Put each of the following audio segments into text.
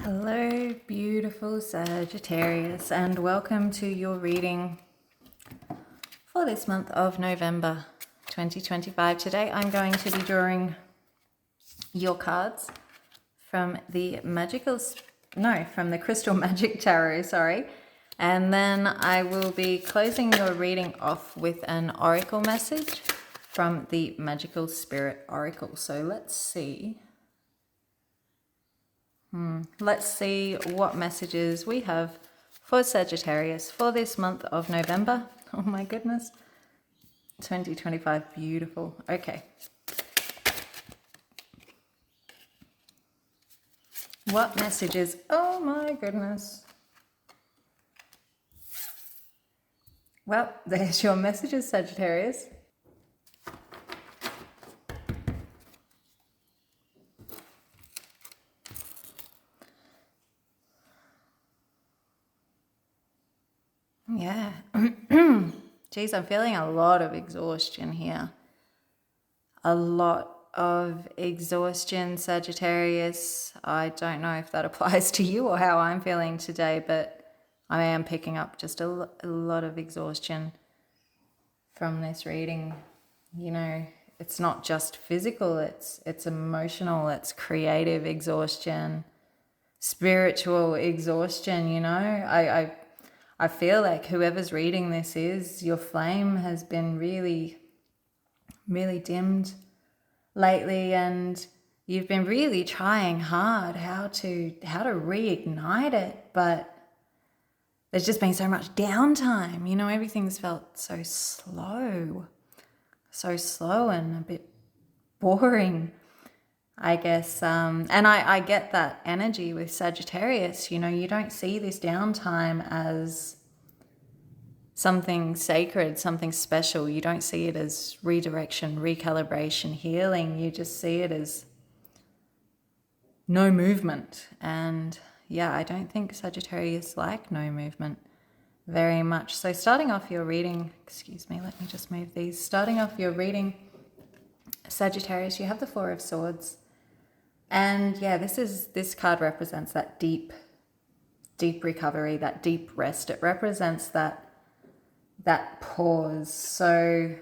Hello, beautiful Sagittarius, and welcome to your reading for this month of November 2025. Today I'm going to be drawing your cards from the from the Crystal Magic Tarot, sorry. And then I will be closing your reading off with an oracle message from the Magical Spirit Oracle. So let's see. Let's see what messages we have for Sagittarius for this month of November. Oh my goodness. 2025, beautiful. Okay. What messages? Oh my goodness. Well, there's your messages, Sagittarius. Yeah. Geez, I'm feeling a lot of exhaustion here. A lot of exhaustion, Sagittarius. I don't know if that applies to you or how I'm feeling today, but I am picking up just a lot of exhaustion from this reading. You know, it's not just physical, it's emotional, it's creative exhaustion, spiritual exhaustion, you know. I feel like whoever's reading this is, your flame has been really, really dimmed lately, and you've been really trying hard how to reignite it, but there's just been so much downtime. You know, everything's felt so slow and a bit boring, I guess. And I get that energy with Sagittarius. You know, you don't see this downtime as something sacred, something special. You don't see it as redirection, recalibration, healing. You just see it as no movement. And yeah, I don't think Sagittarius like no movement very much. So starting off your reading, excuse me, let me just move these. Starting off your reading, Sagittarius, you have the Four of Swords. And yeah, this card represents that deep recovery, that deep rest. It represents that pause. So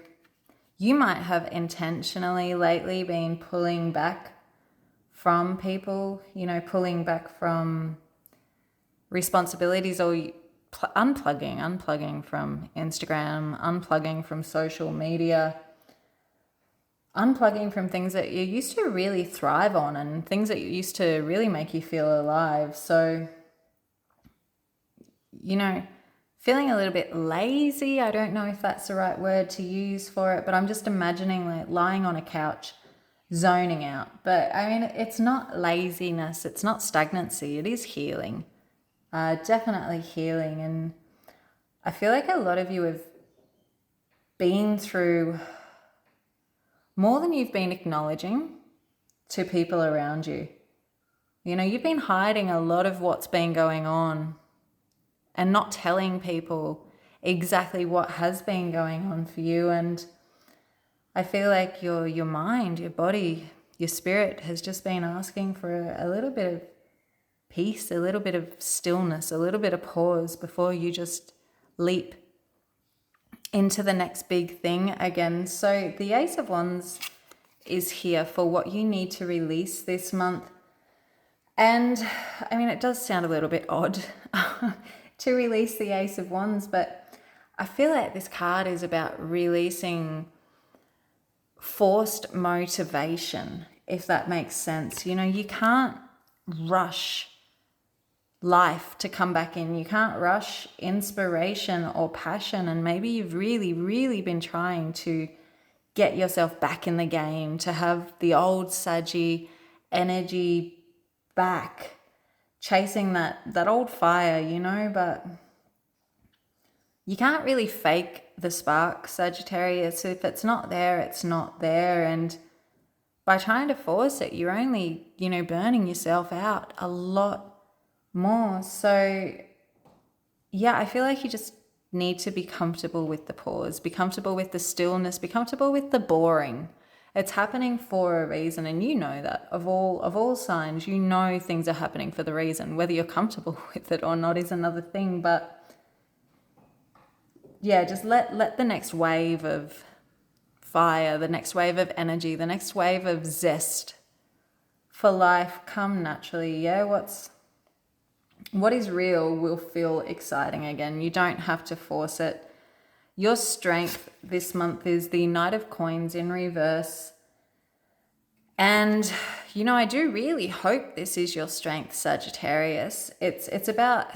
you might have intentionally lately been pulling back from people, you know, pulling back from responsibilities, or unplugging from Instagram, unplugging from social media, unplugging from things that you used to really thrive on and things that used to really make you feel alive. So, you know, feeling a little bit lazy. I don't know if that's the right word to use for it, but I'm just imagining like lying on a couch, zoning out. But I mean, it's not laziness, it's not stagnancy, it is healing. Definitely healing. And I feel like a lot of you have been through more than you've been acknowledging to people around you. You know, you've been hiding a lot of what's been going on and not telling people exactly what has been going on for you. And I feel like your mind, your body, your spirit has just been asking for a little bit of peace, a little bit of stillness, a little bit of pause before you just leap into the next big thing again. So the Ace of Wands is here for what you need to release this month. And I mean, it does sound a little bit odd to release the Ace of Wands, but I feel like this card is about releasing forced motivation, if that makes sense. You know, you can't rush life to come back in. You can't rush inspiration or passion. And maybe you've really, really been trying to get yourself back in the game, to have the old Saggy energy back, chasing that old fire, you know, but you can't really fake the spark, Sagittarius. If it's not there, it's not there. And by trying to force it, you're only, you know, burning yourself out a lot more. So yeah, I feel like you just need to be comfortable with the pause, be comfortable with the stillness, be comfortable with the boring It's happening for a reason, and you know that. Of all signs, you know things are happening for the reason. Whether you're comfortable with it or not is another thing. But yeah, just let the next wave of fire, the next wave of energy, the next wave of zest for life come naturally. Yeah, what is real will feel exciting again. You don't have to force it. Your strength this month is the Knight of Coins in reverse. And, you know, I do really hope this is your strength, Sagittarius. It's about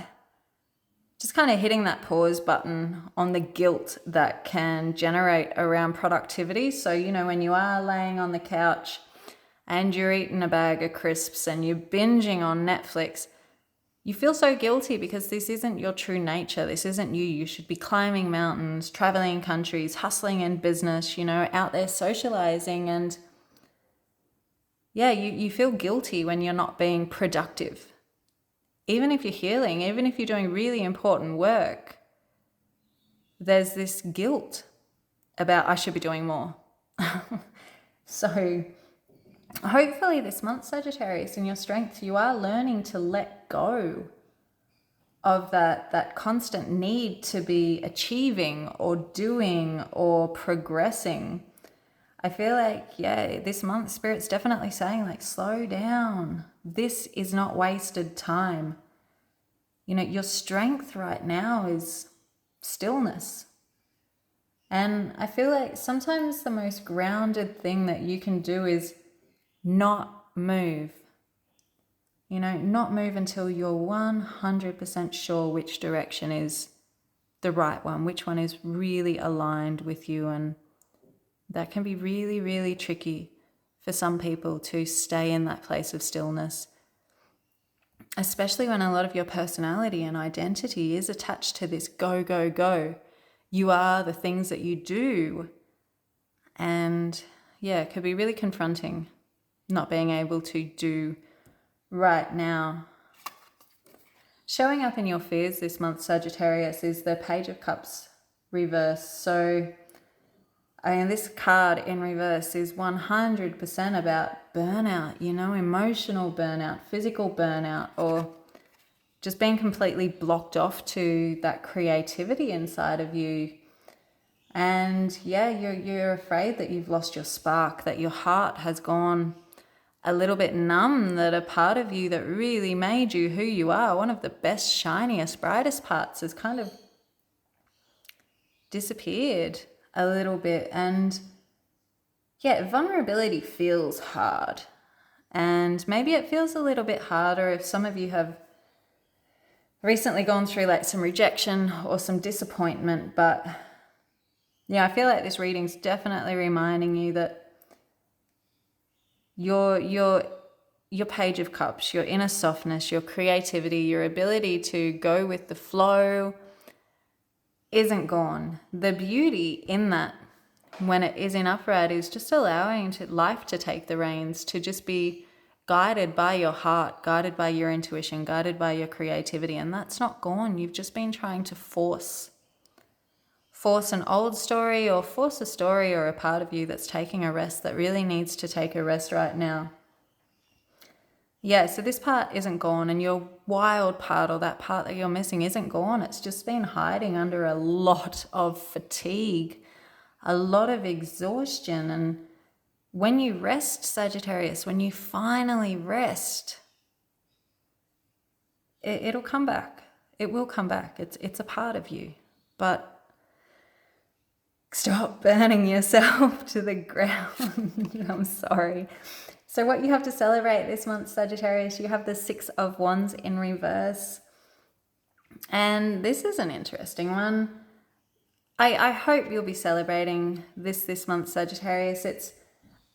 just kind of hitting that pause button on the guilt that can generate around productivity. So, you know, when you are laying on the couch and you're eating a bag of crisps and you're binging on Netflix, you feel so guilty because this isn't your true nature. This isn't you. You should be climbing mountains, traveling countries, hustling in business, you know, out there socializing. And yeah, you feel guilty when you're not being productive. Even if you're healing, even if you're doing really important work, there's this guilt about I should be doing more. So hopefully this month, Sagittarius, in your strength, you are learning to let go of that constant need to be achieving or doing or progressing. I feel like, yeah, this month, Spirit's definitely saying, like, slow down. This is not wasted time. You know, your strength right now is stillness. And I feel like sometimes the most grounded thing that you can do is not move. You know, not move until you're 100% sure which direction is the right one, which one is really aligned with you. And that can be really, really tricky for some people to stay in that place of stillness, especially when a lot of your personality and identity is attached to this go, go, go. You are the things that you do. And yeah, it could be really confronting not being able to do right now. Showing up in your fears this month, Sagittarius, is the Page of Cups reverse. So, this card in reverse is 100% about burnout, you know, emotional burnout, physical burnout, or just being completely blocked off to that creativity inside of you. And yeah, you're afraid that you've lost your spark, that your heart has gone a little bit numb, that a part of you that really made you who you are, one of the best, shiniest, brightest parts, has kind of disappeared a little bit. And yeah, vulnerability feels hard. And maybe it feels a little bit harder if some of you have recently gone through like some rejection or some disappointment. But yeah, I feel like this reading's definitely reminding you that your Page of Cups, your inner softness, your creativity, your ability to go with the flow isn't gone. The beauty in that, when it is in upright, is just allowing life to take the reins, to just be guided by your heart, guided by your intuition, guided by your creativity. And that's not gone. You've just been trying to force an old story, or force a story or a part of you that's taking a rest, that really needs to take a rest right now. Yeah, so this part isn't gone, and your wild part, or that part that you're missing, isn't gone. It's just been hiding under a lot of fatigue, a lot of exhaustion. And when you rest, Sagittarius, when you finally rest, it'll come back. It will come back. It's a part of you. But stop burning yourself to the ground. I'm sorry. So what you have to celebrate this month, Sagittarius, you have the Six of Wands in reverse. And this is an interesting one. I hope you'll be celebrating this month, Sagittarius. It's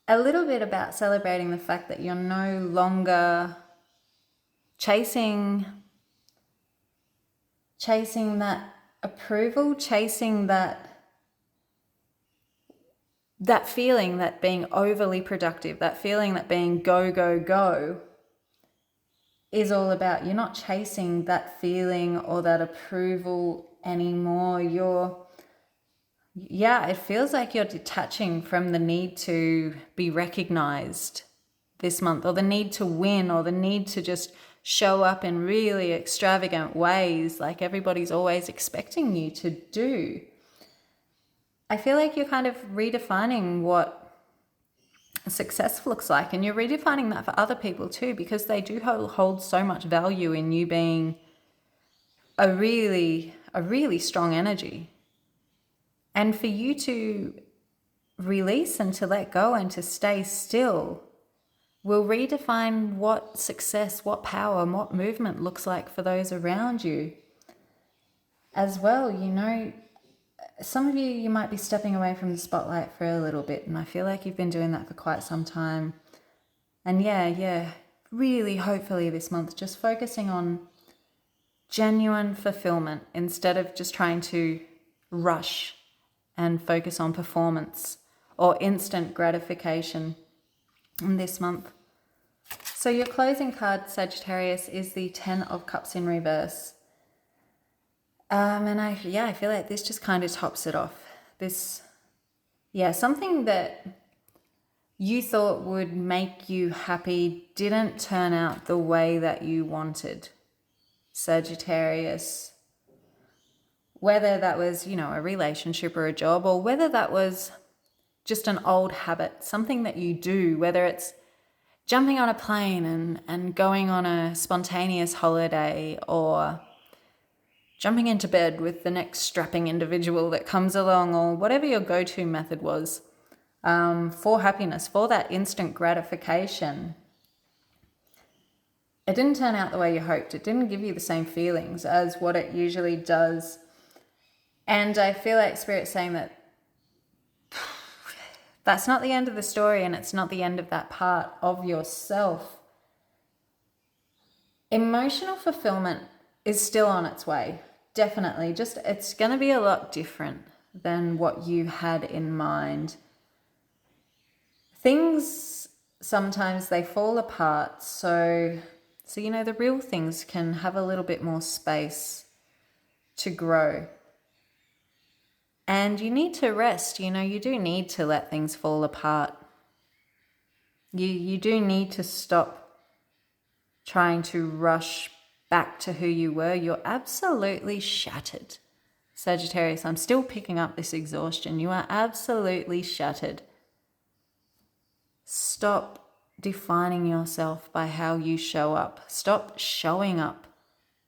a little bit about celebrating the fact that you're no longer chasing that approval, chasing that feeling that being overly productive, that feeling that being go, go, go is all about. You're not chasing that feeling or that approval anymore. You're yeah, it feels like you're detaching from the need to be recognized this month, or the need to win, or the need to just show up in really extravagant ways like everybody's always expecting you to do. I feel like you're kind of redefining what success looks like, and you're redefining that for other people too, because they do hold so much value in you being a really strong energy. And for you to release and to let go and to stay still will redefine what success, what power, and what movement looks like for those around you as well. You know, some of you might be stepping away from the spotlight for a little bit, and I feel like you've been doing that for quite some time. And yeah, really hopefully this month, just focusing on genuine fulfillment instead of just trying to rush and focus on performance or instant gratification in this month. So your closing card, Sagittarius, is the 10 of Cups in reverse. And I feel like this just kind of tops it off. Something that you thought would make you happy didn't turn out the way that you wanted, Sagittarius. Whether that was, a relationship or a job, or whether that was just an old habit, something that you do, whether it's jumping on a plane and going on a spontaneous holiday, or jumping into bed with the next strapping individual that comes along, or whatever your go-to method was for happiness, for that instant gratification. It didn't turn out the way you hoped. It didn't give you the same feelings as what it usually does. And I feel like Spirit's saying that that's not the end of the story, and it's not the end of that part of yourself. Emotional fulfillment is still on its way, definitely. Just it's going to be a lot different than what you had in mind. Things sometimes they fall apart, so the real things can have a little bit more space to grow. And you need to rest, you do need to let things fall apart. You do need to stop trying to rush back to who you were. You're absolutely shattered, Sagittarius. I'm still picking up this exhaustion. You are absolutely shattered. Stop defining yourself by how you show up. Stop showing up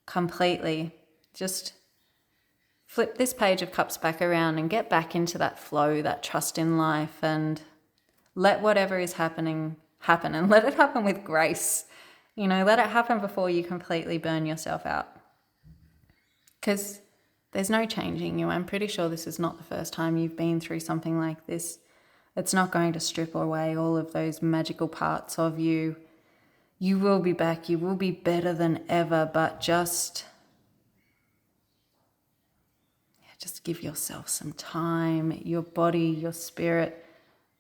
completely. Just flip this page of cups back around and get back into that flow, that trust in life, and let whatever is happening happen, and let it happen with grace. Let it happen before you completely burn yourself out. Because there's no changing you. I'm pretty sure this is not the first time you've been through something like this. It's not going to strip away all of those magical parts of you. You will be back. You will be better than ever, but just give yourself some time. Your body, your spirit,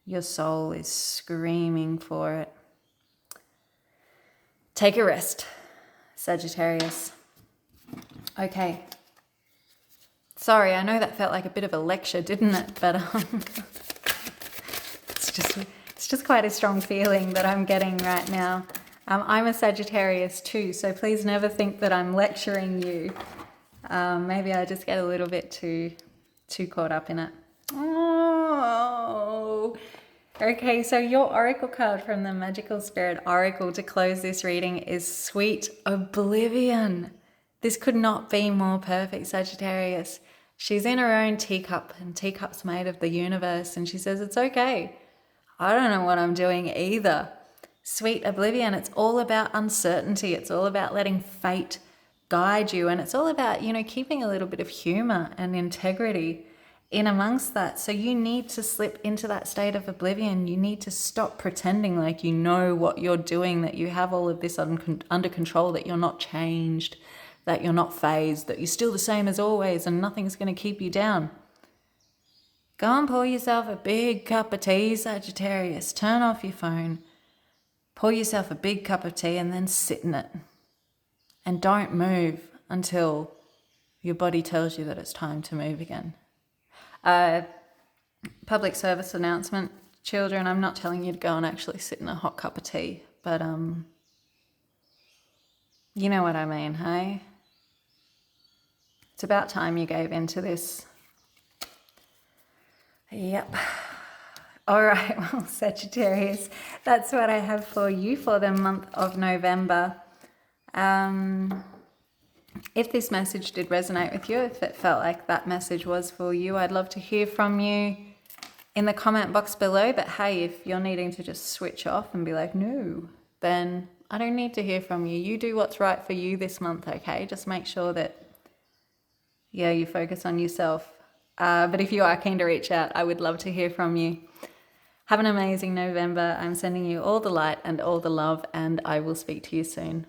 your soul is screaming for it. Take a rest, Sagittarius. Okay. Sorry, I know that felt like a bit of a lecture, didn't it? But it's just quite a strong feeling that I'm getting right now. I'm a Sagittarius too, so please never think that I'm lecturing you. Maybe I just get a little bit too caught up in it. Oh, okay. So your oracle card from the Magical Spirit Oracle to close this reading is Sweet Oblivion. This could not be more perfect, Sagittarius. She's in her own teacup, and teacup's made of the universe, and she says, it's okay. I don't know what I'm doing either. Sweet Oblivion, it's all about uncertainty. It's all about letting fate guide you, and it's all about, keeping a little bit of humor and integrity in amongst that. So you need to slip into that state of oblivion. You need to stop pretending like you know what you're doing, that you have all of this under control, that you're not changed, that you're not phased, that you're still the same as always and nothing's going to keep you down. Go and pour yourself a big cup of tea, Sagittarius. Turn off your phone. Pour yourself a big cup of tea and then sit in it. And don't move until your body tells you that it's time to move again. Public service announcement, children, I'm not telling you to go and actually sit in a hot cup of tea, but you know what I mean, hey? It's about time you gave in to this. Yep. All right, well, Sagittarius, that's what I have for you for the month of November. If this message did resonate with you, if it felt like that message was for you, I'd love to hear from you in the comment box below. But hey, if you're needing to just switch off and be like, no, then I don't need to hear from you. You do what's right for you this month, okay? Just make sure that, yeah, you focus on yourself. But if you are keen to reach out, I would love to hear from you. Have an amazing November. I'm sending you all the light and all the love, and I will speak to you soon.